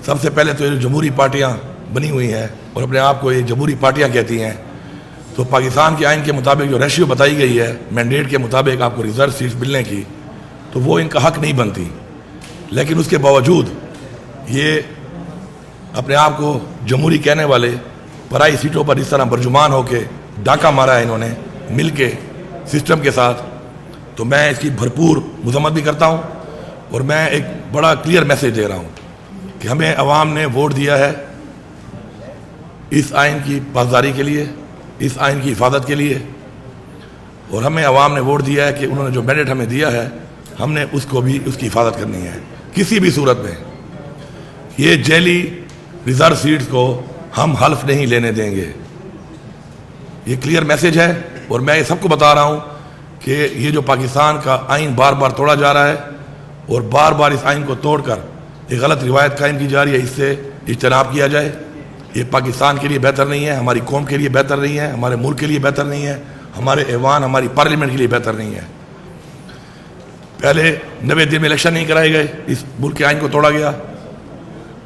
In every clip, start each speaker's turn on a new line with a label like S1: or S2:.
S1: سب سے پہلے تو یہ جمہوری پارٹیاں بنی ہوئی ہیں اور اپنے آپ کو یہ جمہوری پارٹیاں کہتی ہیں، تو پاکستان کے آئین کے مطابق جو ریشیو بتائی گئی ہے مینڈیٹ کے مطابق آپ کو ریزرو سیٹس ملنے کی، تو وہ ان کا حق نہیں بنتی. لیکن اس کے باوجود یہ اپنے آپ کو جمہوری کہنے والے پرائی سیٹوں پر اس طرح برجمان ہو کے ڈاکہ مارا ہے انہوں نے مل کے سسٹم کے ساتھ. تو میں اس کی بھرپور مذمت بھی کرتا ہوں اور میں ایک بڑا کلیئر میسیج دے رہا ہوں کہ ہمیں عوام نے ووٹ دیا ہے اس آئین کی پاسداری کے لیے، اس آئین کی حفاظت کے لیے، اور ہمیں عوام نے ووٹ دیا ہے کہ انہوں نے جو مینڈیٹ ہمیں دیا ہے ہم نے اس کو بھی اس کی حفاظت کرنی ہے. کسی بھی صورت میں یہ جیلی ریزرو سیٹس کو ہم حلف نہیں لینے دیں گے. یہ کلیئر میسیج ہے اور میں یہ سب کو بتا رہا ہوں کہ یہ جو پاکستان کا آئین بار بار توڑا جا رہا ہے اور بار بار اس آئین کو توڑ کر ایک غلط روایت قائم کی جا رہی ہے، اس سے اجتناب کیا جائے. یہ پاکستان کے لیے بہتر نہیں ہے، ہماری قوم کے لیے بہتر نہیں ہے، ہمارے ملک کے لیے بہتر نہیں ہے، ہمارے ایوان ہماری پارلیمنٹ کے لیے بہتر نہیں ہے. پہلے 90 دن میں الیکشن نہیں کرائے گئے، اس ملک کے آئین کو توڑا گیا.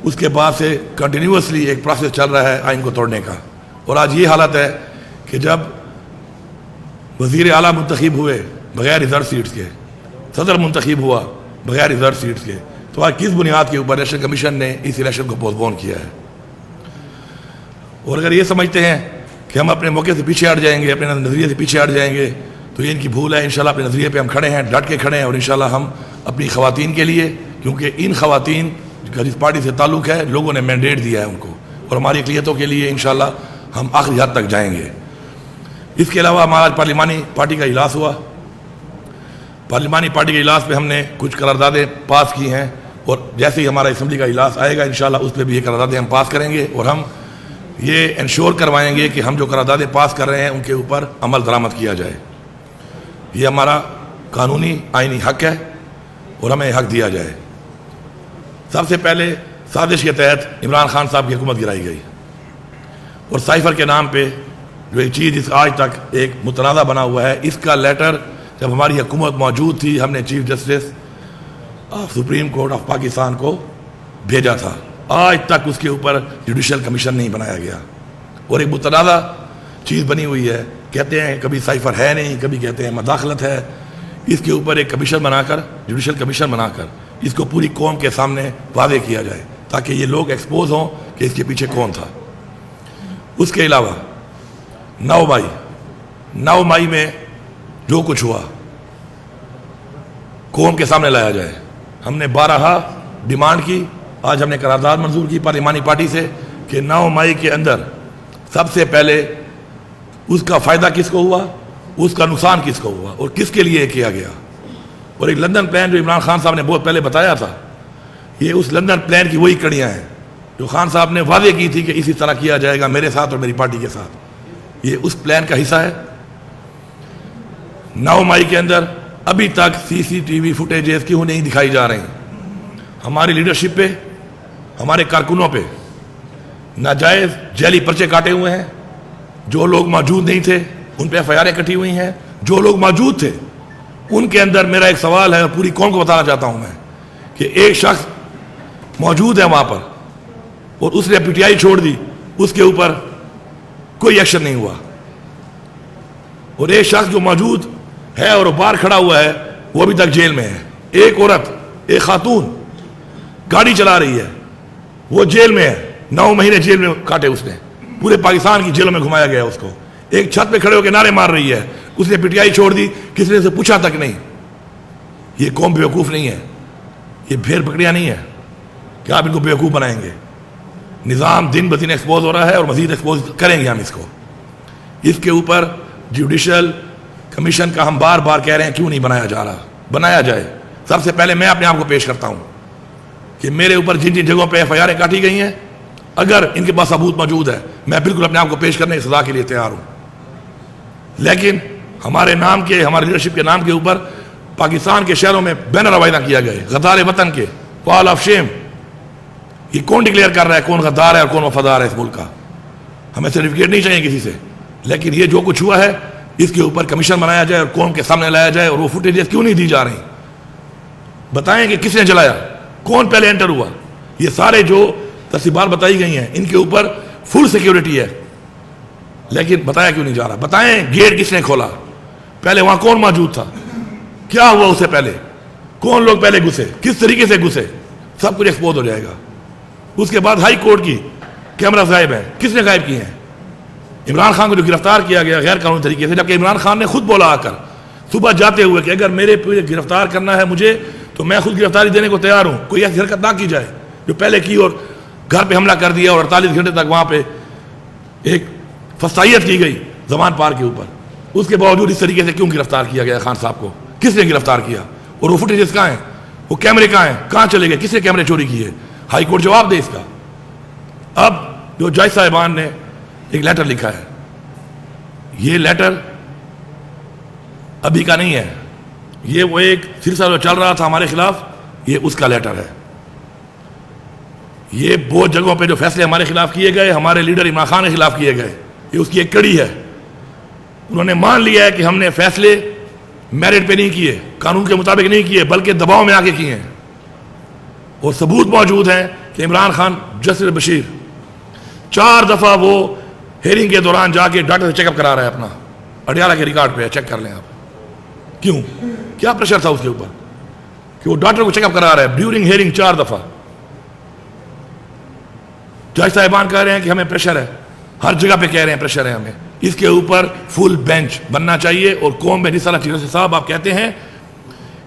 S1: اس کے بعد سے کنٹینیوسلی ایک پروسیس چل رہا ہے آئین کو توڑنے کا. اور آج یہ حالت ہے کہ جب وزیر اعلیٰ منتخب ہوئے بغیر ریزرو سیٹس کے، صدر منتخب ہوا بغیر ریزرو سیٹس کے، تو آج کس بنیاد کے اوپر الیکشن کمیشن نے اس الیکشن کو پوسٹ پون کیا ہے؟ اور اگر یہ سمجھتے ہیں کہ ہم اپنے موقع سے پیچھے ہٹ جائیں گے، اپنے نظریے سے پیچھے ہٹ جائیں گے، تو یہ ان کی بھول ہے. انشاءاللہ اپنے نظریے پہ ہم کھڑے ہیں، ڈٹ کے کھڑے ہیں، اور انشاءاللہ ہم اپنی خواتین کے لیے، کیونکہ ان خواتین کا جس پارٹی سے تعلق ہے لوگوں نے مینڈیٹ دیا ہے ان کو، اور ہماری اقلیتوں کے لیے انشاءاللہ ہم آخری حد تک جائیں گے. اس کے علاوہ ہمارا پارلیمانی پارٹی کا اجلاس ہوا. پارلیمانی پارٹی کے اجلاس پہ ہم نے کچھ قراردادیں پاس کی ہیں، اور جیسے ہی ہمارا اسمبلی کا اجلاس آئے گا انشاءاللہ اس پہ بھی یہ قراردادیں ہم پاس کریں گے، اور ہم یہ انشور کروائیں گے کہ ہم جو قراردادیں پاس کر رہے ہیں ان کے اوپر عمل درآمد کیا جائے. یہ ہمارا قانونی آئینی حق ہے اور ہمیں حق دیا جائے. سب سے پہلے سازش کے تحت عمران خان صاحب کی حکومت گرائی گئی، اور سائفر کے نام پہ جو ایک چیز اس آج تک ایک متنازع بنا ہوا ہے، اس کا لیٹر جب ہماری حکومت موجود تھی ہم نے chief justice of supreme court of Pakistan کو بھیجا تھا. آج تک اس کے اوپر جوڈیشل کمیشن نہیں بنایا گیا، اور ایک متنازع چیز بنی ہوئی ہے. کہتے ہیں کبھی سائفر ہے نہیں، کبھی کہتے ہیں مداخلت ہے. اس کے اوپر ایک کمیشن بنا کر، جوڈیشل کمیشن بنا کر اس کو پوری قوم کے سامنے واضح کیا جائے تاکہ یہ لوگ ایکسپوز ہوں کہ اس کے پیچھے کون تھا. اس کے علاوہ 9 مئی میں جو کچھ ہوا قوم کے سامنے لایا جائے. ہم نے 12 ڈیمانڈ کی، آج ہم نے قرارداد منظور کی پارلیمانی پارٹی سے کہ 9 مئی کے اندر سب سے پہلے اس کا فائدہ کس کو ہوا، اس کا نقصان کس کو ہوا، اور کس کے لیے کیا گیا. اور ایک لندن پلان جو عمران خان صاحب نے بہت پہلے بتایا تھا، یہ اس لندن پلان کی وہی کڑیاں ہیں جو خان صاحب نے واضح کی تھی کہ اسی طرح کیا جائے گا میرے ساتھ اور میری پارٹی کے ساتھ. یہ اس پلان کا حصہ ہے. 9 مئی کے اندر ابھی تک CCTV فوٹیجز کیوں نہیں دکھائی جا رہی؟ ہماری لیڈرشپ پہ، ہمارے کارکنوں پہ ناجائز جعلی پرچے کاٹے ہوئے ہیں. جو لوگ موجود نہیں تھے ان پہ FIR کٹی ہوئی ہیں. جو لوگ موجود تھے ان کے اندر میرا ایک سوال ہے اور پوری قوم کو بتانا چاہتا ہوں میں کہ ایک شخص موجود ہے وہاں پر اور اس نے PTI چھوڑ دی، اس کے اوپر کوئی ایکشن نہیں ہوا. اور ایک شخص جو موجود ہے اور باہر کھڑا ہوا ہے وہ ابھی تک جیل میں ہے. ایک عورت، ایک خاتون گاڑی چلا رہی ہے، وہ جیل میں ہے. 9 مہینے جیل میں کاٹے اس نے، پورے پاکستان کی جیلوں میں گھمایا گیا اس کو. ایک چھت پہ کھڑے ہو کے نعرے مار رہی ہے، اس نے PTI چھوڑ دی، کسی نے سے پوچھا تک نہیں. یہ قوم بیوقوف نہیں ہے، یہ بھیڑ بکریاں نہیں ہے کہ آپ ان کو بیوقوف بنائیں گے. نظام دن بدن ایکسپوز ہو رہا ہے اور مزید ایکسپوز کریں گے ہم اس کو. اس کے اوپر جوڈیشل کمیشن کا ہم بار بار کہہ رہے ہیں کیوں نہیں بنایا جا رہا؟ بنایا جائے. سب سے پہلے میں اپنے آپ کو پیش کرتا ہوں کہ میرے اوپر جن جن جگہوں پہ FIR کاٹی گئی ہیں، اگر ان کے پاس ثبوت موجود ہے میں بالکل اپنے آپ کو پیش کرنے کی سزا کے لیے تیار ہوں. لیکن ہمارے نام کے، ہمارے لیڈرشپ کے نام کے اوپر پاکستان کے شہروں میں بینر روانہ کیا گئے غدار وطن کے، وال آف شیم. یہ کون ڈکلیئر کر رہا ہے کون غدار ہے اور کون وفادار ہے اس ملک کا؟ ہمیں سرٹیفکیٹ نہیں چاہیے کسی سے، لیکن یہ جو کچھ ہوا ہے اس کے اوپر کمیشن بنایا جائے اور قوم کے سامنے لایا جائے. اور وہ فوٹیجز کیوں نہیں دی جا رہی؟ بتائیں کہ کس نے جلایا، کون پہلے انٹر ہوا. یہ سارے جو ترتیبات بتائی گئی ہیں, ان کے اوپر فل سیکیورٹی ہے, لیکن بتایا کیوں نہیں جا رہا؟ بتائیں گیٹ کس نے کھولا, پہلے وہاں کون موجود تھا, کیا ہوا اسے پہلے, کون لوگ پہلے گھسے, کس طریقے سے گھسے, سب کچھ ایکسپوز ہو جائے گا. اس کے بعد ہائی کورٹ کی کیمرہ غائب ہے, کس نے غائب کیے ہیں؟ عمران خان کو جو گرفتار کیا گیا غیر قانونی طریقے سے, جبکہ عمران خان نے خود بولا آ کر صبح جاتے ہوئے کہ اگر میرے پہ گرفتار کرنا ہے مجھے تو میں خود گرفتاری دینے کو تیار ہوں, کوئی ایسی حرکت نہ کی جائے جو پہلے کی اور گھر پہ حملہ کر دیا اور 48 گھنٹے تک وہاں پہ ایک فسائیت کی گئی زمان پار کے اوپر. اس کے باوجود اس طریقے سے کیوں گرفتار کیا گیا خان صاحب کو, کس نے گرفتار کیا, اور وہ فوٹیجز کہاں ہیں, وہ کیمرے کہاں ہیں, کہاں چلے گئے, کس نے کیمرے چوری کیے؟ ہائی کورٹ جواب دے اس کا. اب جو جج صاحبان نے ایک لیٹر لکھا ہے, یہ لیٹر ابھی کا نہیں ہے, یہ وہ ایک سلسلہ جو چل رہا تھا ہمارے خلاف, یہ اس کا لیٹر ہے. یہ بہت جگہوں پہ جو فیصلے ہمارے خلاف کیے گئے, ہمارے لیڈر عمران خان کے خلاف کیے گئے, یہ اس کی ایک کڑی ہے. انہوں نے مان لیا ہے کہ ہم نے فیصلے میرٹ پہ نہیں کیے, قانون کے مطابق نہیں کیے, بلکہ دباؤ میں آ کے کیے ہیں. اور ثبوت موجود ہیں کہ عمران خان جسٹس بشیر 4 دفعہ وہ ہیئرنگ کے دوران جا کے ڈاکٹر سے چیک اپ کرا رہا ہے اپنا, اڈیالہ کے ریکارڈ پہ چیک کر لیں آپ. کیوں, کیا پریشر تھا اس کے اوپر کہ وہ ڈاکٹر کو چیک اپ کرا رہا ہے ڈیورنگ ہیئرنگ 4 دفعہ. جج صاحبان کہہ رہے ہیں کہ ہمیں پریشر ہے, ہر جگہ پہ کہہ رہے ہیں پریشر ہے ہمیں, اس کے اوپر فل بینچ بننا چاہیے. اور قوم میں جس طرح چیزوں سے صاحب آپ کہتے ہیں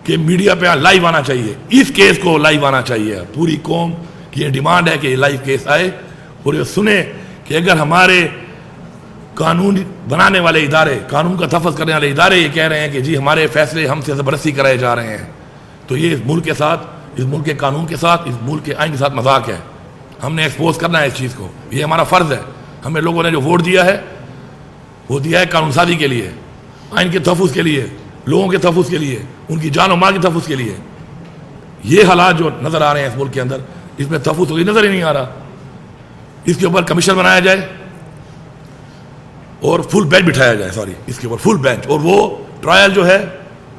S1: کہ میڈیا پہ لائیو آنا چاہیے, اس کیس کو لائیو آنا چاہیے. پوری قوم کی یہ ڈیمانڈ ہے کہ یہ لائیو کیس آئے اور یہ سنیں کہ اگر ہمارے قانون بنانے والے ادارے, قانون کا تحفظ کرنے والے ادارے یہ کہہ رہے ہیں کہ جی ہمارے فیصلے ہم سے زبردستی کرائے جا رہے ہیں, تو یہ اس ملک کے ساتھ, اس ملک کے قانون کے ساتھ, اس ملک کے آئین کے ساتھ مذاق ہے. ہم نے ایکسپوز کرنا ہے اس چیز کو, یہ ہمارا فرض ہے. ہمیں لوگوں نے جو ووٹ دیا ہے وہ دیا ہے قانون سازی کے لیے, آئین کے تحفظ کے لیے, لوگوں کے تحفظ کے لیے, ان کی جان و مال کے تحفظ کے لیے. یہ حالات جو نظر آ رہے ہیں اس ملک کے اندر, اس میں تحفظ تو نظر ہی نہیں آ رہا. اس کے اوپر کمیشن بنایا جائے اور فل بینچ بٹھایا جائے, اس کے اوپر فل بینچ, اور وہ ٹرائل جو ہے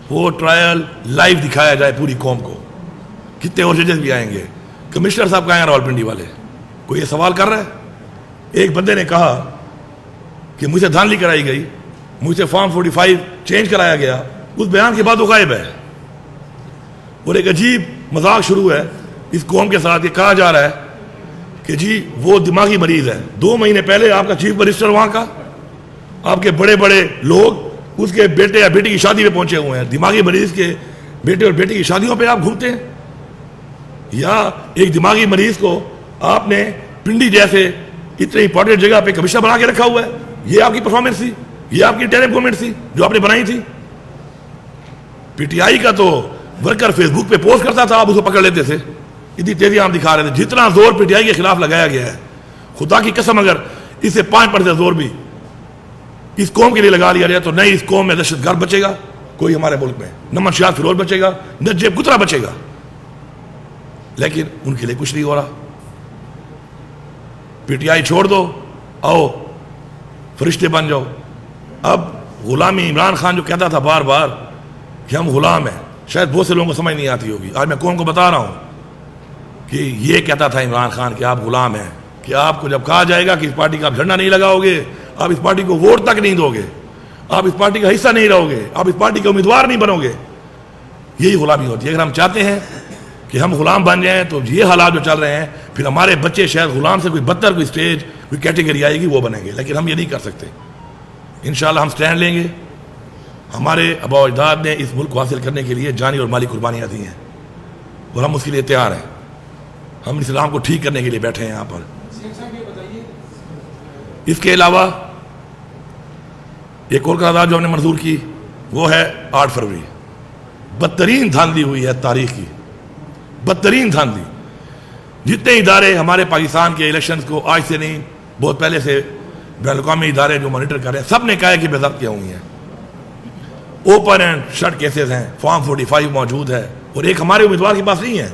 S1: وہ ٹرائل لائیو دکھایا جائے پوری قوم کو. کتنے اور ججز بھی آئیں گے, کمشنر صاحب کہاں ہیں راولپنڈی والے, کوئی یہ سوال کر رہا ہے؟ ایک بندے نے کہا کہ مجھ سے دھاندلی کرائی گئی, مجھ سے فارم 45 چینج کرایا گیا, اس بیان کے بعد وہ غائب ہے. اور ایک عجیب مذاق شروع ہے اس قوم کے ساتھ, یہ کہا جا رہا ہے کہ جی وہ دماغی مریض ہے. 2 مہینے پہلے آپ کا چیف منسٹر وہاں کا, آپ کے بڑے بڑے لوگ اس کے بیٹے یا بیٹی کی شادی پہ پہنچے ہوئے ہیں. دماغی مریض کے بیٹے اور بیٹی کی شادیوں پہ آپ گھومتے ہیں, یا ایک دماغی مریض کو آپ نے پنڈی جیسے اتنی امپورٹنٹ جگہ پہ کمشنر بنا کے رکھا ہوا ہے. یہ آپ کی پرفارمنس تھی, یہ آپ کی ٹیرم گورنمنٹ تھی جو آپ نے بنائی تھی. پی ٹی آئی کا تو ورکر فیس بک پہ پوسٹ کرتا تھا, آپ اس کو پکڑ لیتے تھے, اتنی تیزی آپ دکھا رہے تھے. جتنا زور پی ٹی آئی کے خلاف لگایا گیا ہے, خدا کی قسم اگر اس سے 5% زور بھی اس قوم کے لیے لگا لیا جائے تو نہ اس قوم میں دہشت گرد بچے گا کوئی ہمارے ملک میں, نہ منشیات فروش بچے گا, نہ جیب کترا بچے گا. لیکن ان کے لیے کچھ نہیں ہو رہا. پی ٹی آئی چھوڑ دو, آؤ فرشتے بن جاؤ. اب غلامی, عمران خان جو کہتا تھا بار بار کہ ہم غلام ہیں, شاید بہت سے لوگوں کو سمجھ نہیں آتی ہوگی. آج میں قوم کو بتا رہا ہوں کہ یہ کہتا تھا عمران خان کہ آپ غلام ہیں, کہ آپ کو جب کہا جائے گا کہ اس پارٹی کا آپ جھنڈا نہیں لگاؤ گے, آپ اس پارٹی کو ووٹ تک نہیں دو گے, آپ اس پارٹی کا حصہ نہیں رہو گے, آپ اس پارٹی کے امیدوار نہیں بنو گے, یہی غلامی ہوتی ہے. اگر ہم چاہتے ہیں کہ ہم غلام بن جائیں تو یہ حالات جو چل رہے ہیں, پھر ہمارے بچے شاید غلام سے کوئی بدتر کوئی اسٹیج کوئی کیٹیگری آئے گی وہ بنیں گے. لیکن ہم یہ نہیں کر سکتے. انشاءاللہ ہم سٹینڈ لیں گے. ہمارے آبا و اجداد نے اس ملک کو حاصل کرنے کے لیے جانی اور مالی قربانیاں دی ہیں اور ہم اس کے لیے تیار ہیں. ہم اسلام کو ٹھیک کرنے کے لیے بیٹھے ہیں یہاں پر. اس کے علاوہ ایک اور قرارداد جو ہم نے منظور کی وہ ہے 8 فروری. بدترین دھاندلی ہوئی ہے تاریخ کی, بدترین دھاندلی. جتنے ادارے ہمارے پاکستان کے الیکشنز کو آج سے نہیں بہت پہلے سے بین الاقوامی ادارے جو مانیٹر کر رہے ہیں, سب نے کہا ہے کہ بے ضابطگیاں ہوئی ہیں. اوپن اینڈ شٹ کیسز ہیں, فارم 45 موجود ہے, اور ایک ہمارے امیدوار کے پاس نہیں ہے.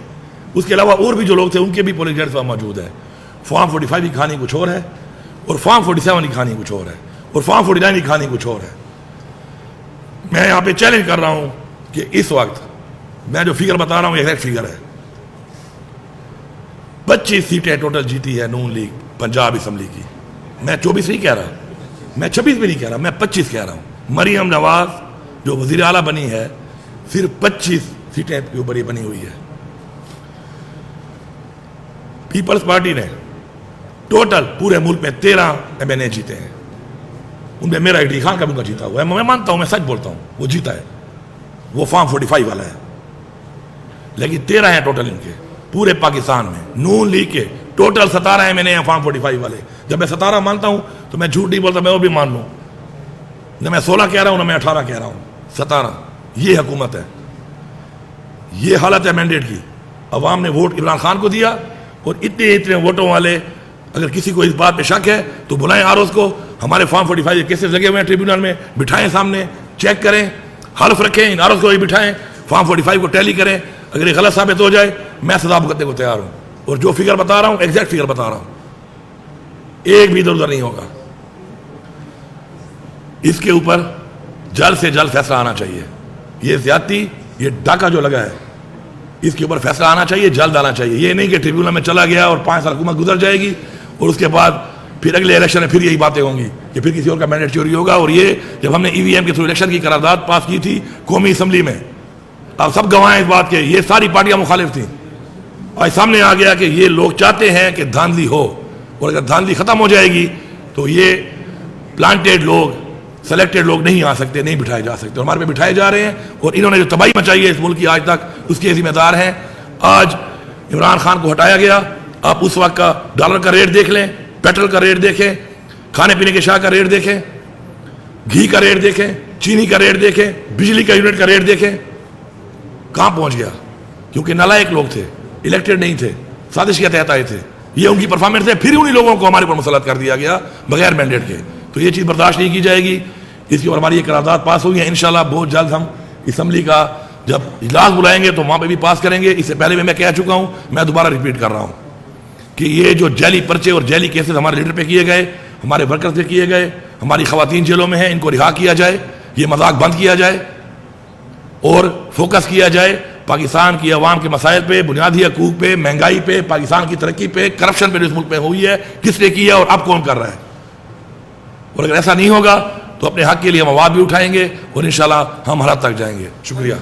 S1: اس کے علاوہ اور بھی جو لوگ تھے ان کے بھی پولنگ ایجنٹس موجود ہے. فارم 45 کی کہانی کچھ اور ہے, اور فارم 47 کی کہانی کچھ اور ہے, اور فارم 49 کی کہانی کچھ اور ہے. میں یہاں پہ چیلنج کر رہا ہوں کہ اس وقت میں جو فگر بتا رہا ہوں یہ ایگزیکٹ فگر ہے. 25 سیٹیں ٹوٹل جیتی ہے نون لیگ پنجاب اسمبلی کی. میں 24 نہیں کہہ رہا, میں 26 بھی نہیں کہہ رہا, میں 25 کہہ رہا ہوں. مریم نواز جو وزیر اعلیٰ بنی ہے صرف 25 سیٹیں کے اوپر یہ بنی ہوئی ہے. پیپلز پارٹی نے ٹوٹل پورے ملک میں 13 MNA جیتے ہیں. ان میں میرا علی خان کا بھی جیتا ہوا ہے, میں مانتا ہوں, میں سچ بولتا ہوں, وہ جیتا ہے, وہ فارم 45 والا ہے. لیکن 13 ہیں ٹوٹل ان کے پورے پاکستان میں. نون لیگ کے ٹوٹل 17 MNA ہیں فارم 45 والے. جب میں 17 مانتا ہوں تو میں جھوٹ نہیں بولتا, میں وہ بھی مان لوں. نہ میں 16 کہہ رہا ہوں, نہ میں 18 کہہ رہا ہوں, 17. یہ حکومت ہے, یہ حالت ہے مینڈیٹ کی. عوام نے ووٹ عمران خان کو دیا, اور اتنے ووٹوں والے اگر کسی کو اس بات پہ شک ہے تو بلائیں آروز کو. ہمارے فارم 45 کیسز لگے ہوئے ہیں ٹریبیونل میں, بٹھائیں سامنے, چیک کریں, حلف رکھیں, ان آروز کو بھی بٹھائیں, فارم 45 کو ٹیلی کریں. اگر یہ غلط ثابت ہو جائے میں سزا بھگتنے کو تیار ہوں. اور جو فگر بتا رہا ہوں ایگزیکٹ فگر بتا رہا ہوں, ایک بھی ادھر ادھر نہیں ہوگا. اس کے اوپر جلد سے جلد فیصلہ آنا چاہیے. یہ زیادتی, یہ ڈاکہ جو لگا ہے, اس کے اوپر فیصلہ آنا چاہیے, جلد آنا چاہیے. یہ نہیں کہ ٹریبیونل میں چلا گیا اور 5 سال حکومت گزر جائے گی اور اس کے بعد پھر اگلے الیکشن میں پھر یہی باتیں ہوں گی کہ پھر کسی اور کا مینڈیٹ چوری ہوگا. اور یہ جب ہم نے EVM کے تھرو الیکشن کی قرارداد پاس کی تھی قومی اسمبلی میں, آپ سب گواہ ہیں اس بات کے, یہ ساری پارٹیاں مخالف تھیں. اور سامنے آ گیا کہ یہ لوگ چاہتے ہیں کہ دھاندلی ہو, اور اگر دھاندلی ختم ہو جائے گی تو یہ پلانٹیڈ لوگ, سلیکٹڈ لوگ نہیں آ سکتے, نہیں بٹھائے جا سکتے. اور ہمارے پہ بٹھائے جا رہے ہیں, اور انہوں نے جو تباہی مچائی ہے اس ملک کی آج تک, اس کے ذمہ دار ہیں. آج عمران خان کو ہٹایا گیا, آپ اس وقت کا ڈالر کا ریٹ دیکھ لیں, پیٹرول کا ریٹ دیکھیں, کھانے پینے کے شاہ کا ریٹ دیکھیں, گھی کا ریٹ دیکھیں, چینی کا ریٹ دیکھیں, بجلی کا یونٹ کا ریٹ دیکھیں, کہاں پہنچ گیا. کیونکہ نالائق لوگ تھے, الیکٹڈ نہیں تھے, سازش کے تحت آئے تھے. یہ ان کی پرفارمنس ہے. پھر انہی لوگوں کو ہمارے اوپر مسلط کر دیا گیا بغیر مینڈیٹ کے. تو یہ چیز برداشت نہیں کی جائے گی. اس کے اوپر ہماری یہ قرارداد پاس ہوئی ہے. انشاءاللہ بہت جلد ہم اسمبلی کا جب اجلاس بلائیں گے تو وہاں پہ بھی پاس کریں گے. اس سے پہلے بھی میں کہہ چکا ہوں, میں دوبارہ ریپیٹ کر رہا ہوں کہ یہ جو جعلی پرچے اور جعلی کیسز ہمارے لیڈر پہ کیے گئے, ہمارے ورکرز پہ کیے گئے, ہماری خواتین جیلوں میں ہیں, ان کو رہا کیا جائے, یہ مذاق بند کیا جائے اور فوکس کیا جائے پاکستان کی عوام کے مسائل پہ, بنیادی حقوق پہ, مہنگائی پہ, پاکستان کی ترقی پہ, کرپشن پہ جو اس ملک میں ہوئی ہے, کس نے کی ہے اور اب کون کر رہا ہے. اور اگر ایسا نہیں ہوگا تو اپنے حق کے لیے ہم آواز بھی اٹھائیں گے اور انشاءاللہ ہم ہر حد تک جائیں گے. شکریہ.